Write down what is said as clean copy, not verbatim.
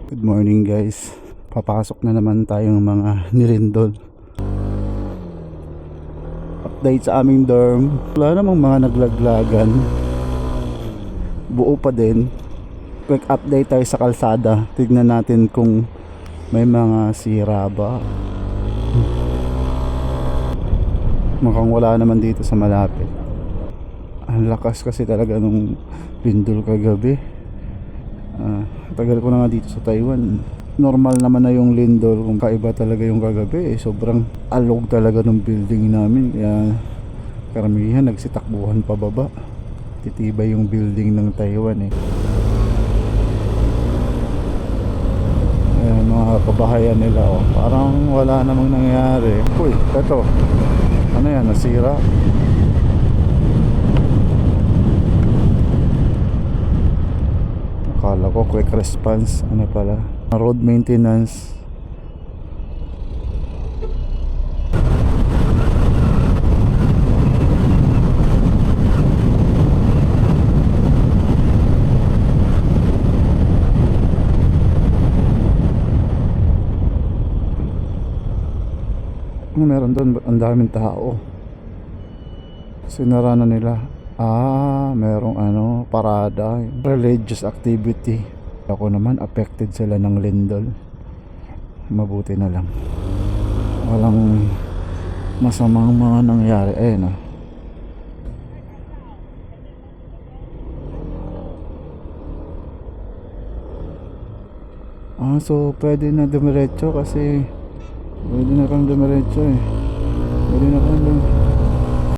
Good morning guys. Papasok na naman tayong mga nilindol. Update sa aming dorm. Wala namang mga naglaglagan. Buo pa din. Quick update tayo sa kalsada. Tignan natin kung may mga sira ba. Mukhang wala naman dito sa malapit. Ang lakas kasi talaga nung lindol kagabi. Tagal ko na nga dito sa Taiwan. Normal naman na yung lindol. Kung kaiba talaga yung kagabi, sobrang alog talaga ng building namin. Kaya karamihan nagsitakbuhan pababa. Titibay yung building ng Taiwan Ayan, mga kabahayan nila parang wala namang nangyari. Uy, eto, ano yan, nasira. Akala ko quick response, ano pala, road maintenance. Meron doon, ang daming tao. Sinara na nila. Merong parada, religious activity. Ako naman, affected sila ng lindol. Mabuti na lang, walang masamang mga nangyari. So pwede na dumiretso kasi pwede na kang dumiretso. Pwede na kang